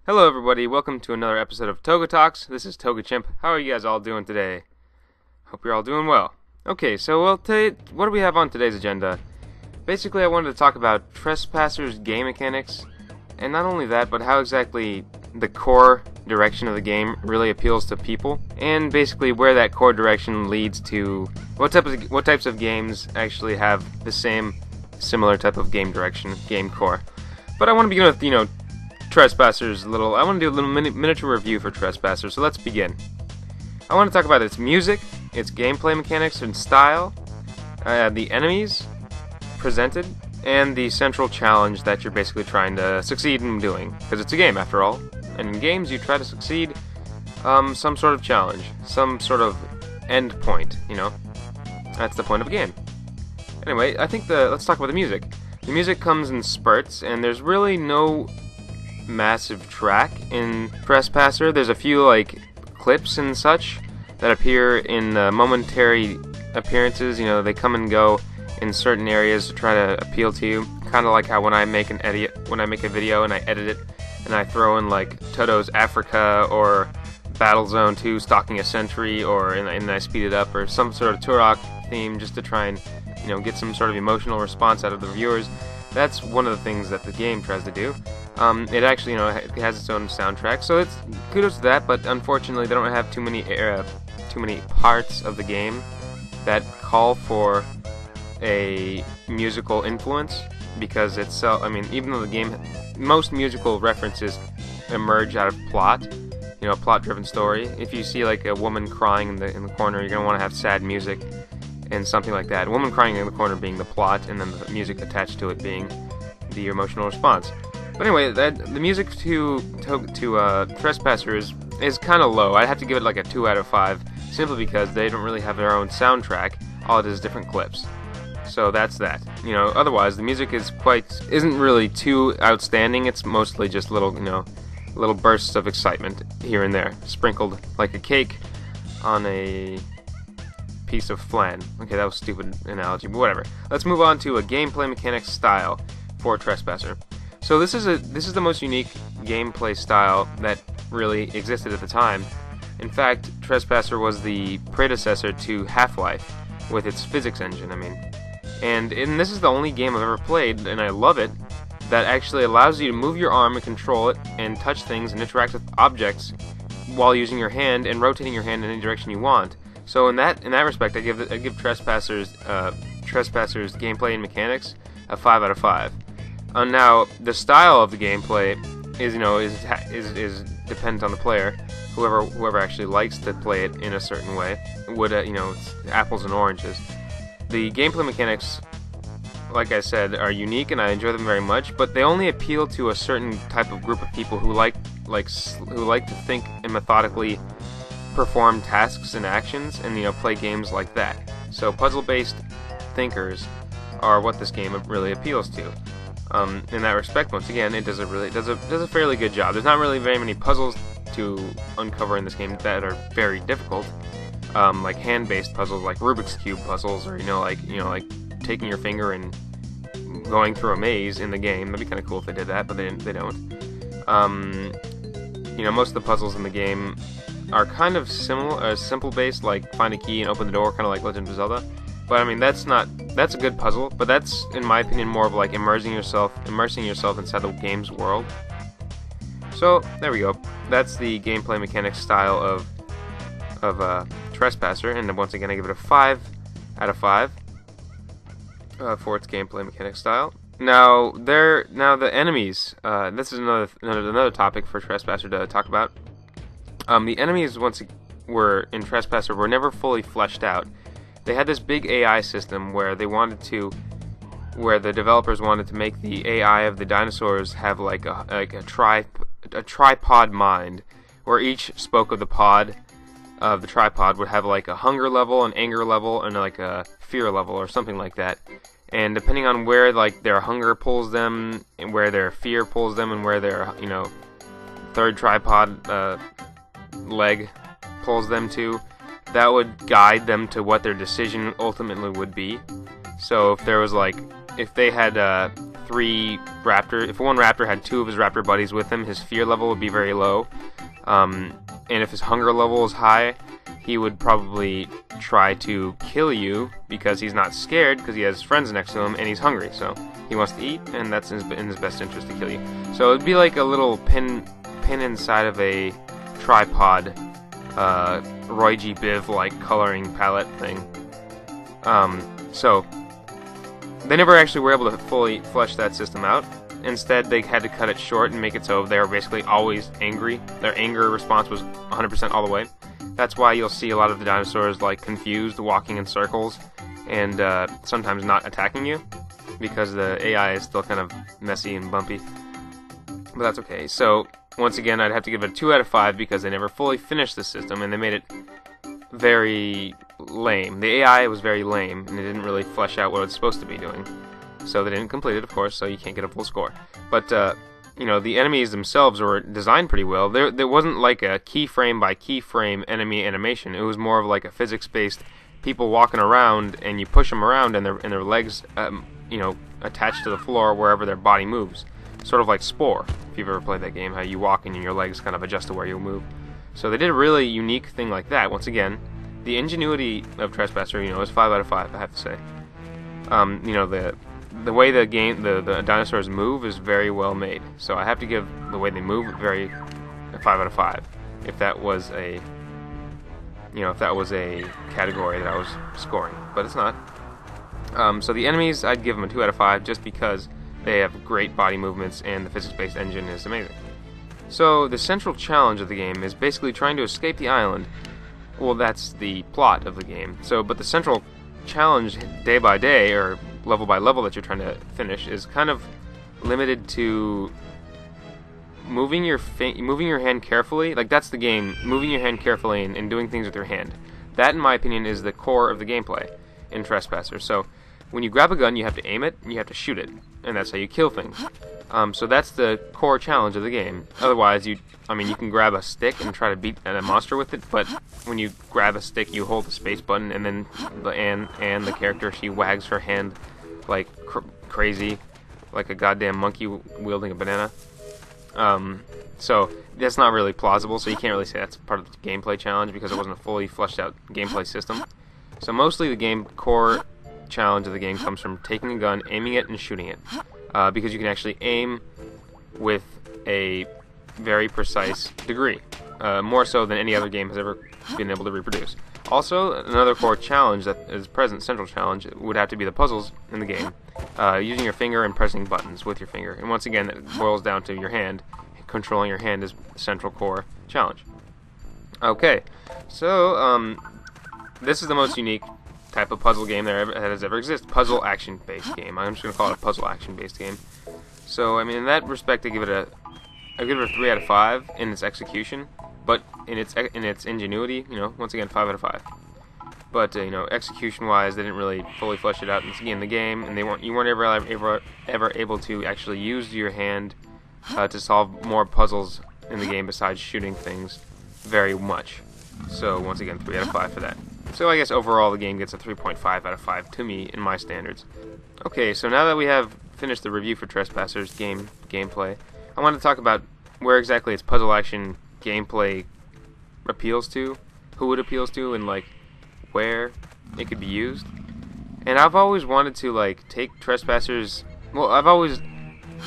Hello everybody, welcome to another episode of TogaTalks. This is TogaChimp. How are you guys all doing today? Hope you're all doing well. Okay, so what do we have on today's agenda? Basically, I wanted to talk about Trespasser's game mechanics, and not only that, but how exactly the core direction of the game really appeals to people, and basically where that core direction leads to what types of games actually have the similar type of game direction, game core. But I want to begin with, Trespasser's I want to do a little miniature review for Trespasser, so let's begin. I want to talk about its music, its gameplay mechanics and style, the enemies presented, and the central challenge that you're basically trying to succeed in doing, because it's a game after all, and in games you try to succeed some sort of challenge, some sort of end point, that's the point of a game. Anyway, let's talk about the music. The music comes in spurts, and there's really no massive track in Trespasser. There's a few clips and such that appear in momentary appearances. They come and go in certain areas to try to appeal to you. Kind of like how when I make a video and I edit it and I throw in Toto's Africa or Battlezone 2 Stalking a Sentry, and I speed it up, or some sort of Turok theme just to try and get some sort of emotional response out of the viewers. That's one of the things that the game tries to do. It actually, it has its own soundtrack, so it's kudos to that. But unfortunately, they don't have too many parts of the game that call for a musical influence, because even though the game, most musical references emerge out of plot, a plot-driven story. If you see a woman crying in the corner, you're gonna want to have sad music and something like that. A woman crying in the corner being the plot, and then the music attached to it being the emotional response. But anyway, the music to Trespasser is kind of low. I'd have to give it a 2 out of 5, simply because they don't really have their own soundtrack. All it is different clips. So that's that. Otherwise the music isn't really too outstanding. It's mostly just little bursts of excitement here and there, sprinkled like a cake on a piece of flan. Okay, that was a stupid analogy, but whatever. Let's move on to a gameplay mechanics style for Trespasser. So this is the most unique gameplay style that really existed at the time. In fact, Trespasser was the predecessor to Half-Life with its physics engine, And this is the only game I've ever played, and I love it, that actually allows you to move your arm and control it and touch things and interact with objects while using your hand and rotating your hand in any direction you want. So in that respect, I give Trespasser's gameplay and mechanics a 5 out of 5. Now the style of the gameplay is dependent on the player. Whoever actually likes to play it in a certain way would it's apples and oranges. The gameplay mechanics, like I said, are unique and I enjoy them very much, but they only appeal to a certain type of group of people who like to think and methodically perform tasks and actions and play games like that. So puzzle-based thinkers are what this game really appeals to. In that respect, once again, it does a fairly good job. There's not really very many puzzles to uncover in this game that are very difficult, like hand-based puzzles, like Rubik's Cube puzzles, or taking your finger and going through a maze in the game. That'd be kind of cool if they did that, but they don't. Most of the puzzles in the game are kind of simple based, like find a key and open the door, kind of like Legend of Zelda. But that's a good puzzle, but that's, in my opinion, more of immersing yourself inside the game's world. So there we go. That's the gameplay mechanics style of Trespasser, and once again I give it a 5 out of 5 for its gameplay mechanics style. Now the enemies. This is another topic for Trespasser to talk about. The enemies were in Trespasser were never fully fleshed out. They had this big AI system where the developers wanted to make the AI of the dinosaurs have a tripod mind, where each spoke of the tripod would have a hunger level, an anger level, and a fear level, or something like that. And depending on where their hunger pulls them, and where their fear pulls them, and where their third tripod leg pulls them to, that would guide them to what their decision ultimately would be. So if there was if they had if one raptor had 2 of his raptor buddies with him, his fear level would be very low. And if his hunger level is high, he would probably try to kill you because he's not scared because he has friends next to him and he's hungry. So he wants to eat, and that's in his best interest to kill you. So it'd be like a little pin inside of a tripod, Roy G. Biv like coloring palette thing. So they never actually were able to fully flesh that system out. Instead, they had to cut it short and make it so they were basically always angry. Their anger response was 100% all the way. That's why you'll see a lot of the dinosaurs like confused, walking in circles, and sometimes not attacking you, because the AI is still kind of messy and bumpy. But that's okay. So once again, I'd have to give it a 2 out of 5 because they never fully finished the system, and they made it very lame. The AI was very lame, and it didn't really flesh out what it's supposed to be doing. So they didn't complete it, of course, so you can't get a full score. But, you know, the enemies themselves were designed pretty well. There wasn't like a keyframe by keyframe enemy animation. It was more of like a physics-based people walking around, and you push them around, and their legs, you know, attached to the floor wherever their body moves. Sort of like Spore, if you've ever played that game, how you walk and your legs kind of adjust to where you move. So they did a really unique thing like that. Once again, the ingenuity of Trespasser, you know, is 5 out of 5, I have to say. You know, the way the dinosaurs move is very well made. So I have to give the way they move a 5 out of 5. If that was a, you know, if that was a category that I was scoring, but it's not. So the enemies, I'd give them a 2 out of 5 just because they have great body movements and the physics-based engine is amazing. So the central challenge of the game is basically trying to escape the island. Well, that's the plot of the game. So, but the central challenge day by day or level by level that you're trying to finish is kind of limited to moving your hand carefully. Like, that's the game, moving your hand carefully and doing things with your hand. That, in my opinion, is the core of the gameplay in Trespasser. So when you grab a gun, you have to aim it and you have to shoot it, and that's how you kill things. So that's the core challenge of the game. Otherwise, you can grab a stick and try to beat a monster with it, but when you grab a stick, you hold the space button, and then the character, she wags her hand like crazy, like a goddamn monkey wielding a banana. So that's not really plausible, so you can't really say that's part of the gameplay challenge because it wasn't a fully fleshed out gameplay system. So mostly the core challenge of the game comes from taking a gun, aiming it, and shooting it. Because you can actually aim with a very precise degree, more so than any other game has ever been able to reproduce. Also, another core challenge that is present, central challenge, would have to be the puzzles in the game, using your finger and pressing buttons with your finger. And once again, it boils down to your hand. Controlling your hand is the central core challenge. Okay, so this is the most unique type of puzzle game that has ever existed. Puzzle action-based game. I'm just going to call it a puzzle action-based game. So, I mean, in that respect, I give it a 3 out of 5 in its execution, but in its ingenuity, you know, once again, 5 out of 5. But you know, execution-wise, they didn't really fully flesh it out in the game, and you weren't ever able to actually use your hand to solve more puzzles in the game besides shooting things very much. So once again, 3 out of 5 for that. So I guess overall the game gets a 3.5 out of 5 to me in my standards. Okay, so now that we have finished the review for Trespasser's gameplay, I want to talk about where exactly its puzzle action gameplay appeals to, who it appeals to, and like where it could be used. And I've always wanted to like take Trespassers. Well,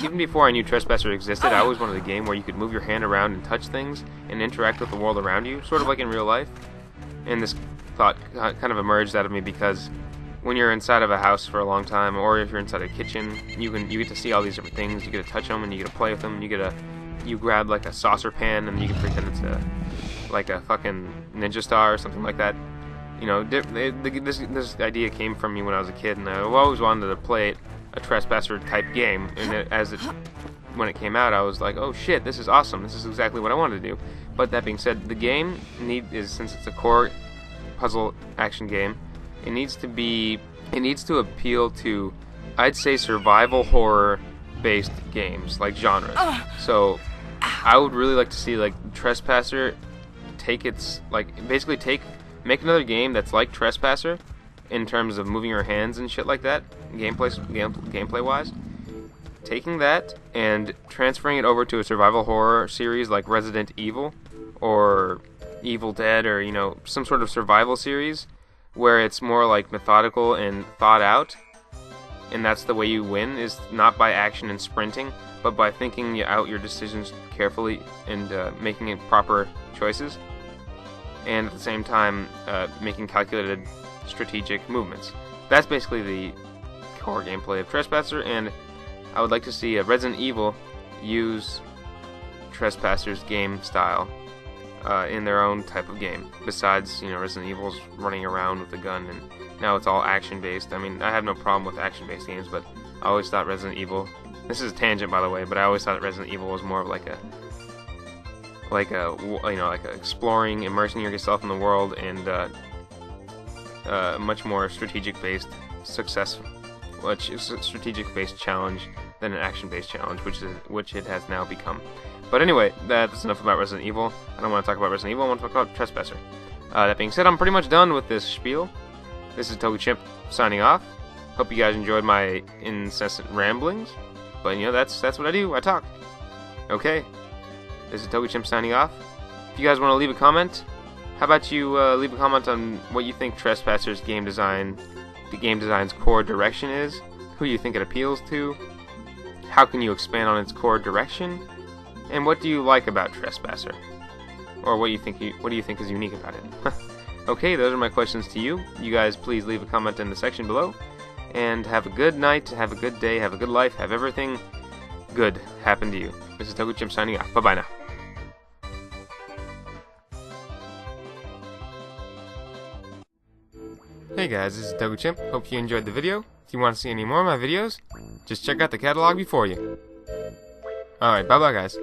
even before I knew Trespasser existed, I always wanted a game where you could move your hand around and touch things and interact with the world around you, sort of like in real life. And this thought kind of emerged out of me because when you're inside of a house for a long time, or if you're inside a kitchen, you get to see all these different things. You get to touch them and you get to play with them. You grab like a saucer pan and you can pretend it's like a fucking ninja star or something like that. You know, this idea came from me when I was a kid, and I always wanted to play a Trespasser type game. And when it came out, I was like, oh shit, this is awesome. This is exactly what I wanted to do. But that being said, the game since it's a core puzzle action game, it needs to appeal to, I'd say, survival horror based games, like genres. So I would really like to see like Trespasser make another game that's like Trespasser in terms of moving your hands and shit like that, gameplay wise, taking that and transferring it over to a survival horror series like Resident Evil or Evil Dead, or some sort of survival series where it's more like methodical and thought out, and that's the way you win, is not by action and sprinting, but by thinking out your decisions carefully and making proper choices, and at the same time making calculated strategic movements. That's basically the core gameplay of Trespasser, and I would like to see Resident Evil use Trespasser's game style in their own type of game. Besides, Resident Evil's running around with a gun, and now it's all action-based. I mean, I have no problem with action-based games, but I always thought Resident Evil... This is a tangent, by the way, but I always thought Resident Evil was more of like a exploring, immersing yourself in the world, and much more strategic-based strategic-based challenge than an action-based challenge, which it has now become. But anyway, that's enough about Resident Evil. I don't want to talk about Resident Evil, I want to talk about Trespasser. That being said, I'm pretty much done with this spiel. This is TogaChimp signing off. Hope you guys enjoyed my incessant ramblings. But that's what I do, I talk. Okay, this is TogaChimp signing off. If you guys want to leave a comment, how about you leave a comment on what you think Trespasser's game design's core direction is, who you think it appeals to, how can you expand on its core direction, and what do you like about Trespasser? Or what do you think is unique about it? Okay, those are my questions to you. You guys please leave a comment in the section below. And have a good night, have a good day, have a good life, have everything good happen to you. This is TogaChimp signing off. Bye-bye now. Hey guys, this is TogaChimp. Hope you enjoyed the video. If you want to see any more of my videos, just check out the catalog before you. Alright, bye-bye guys.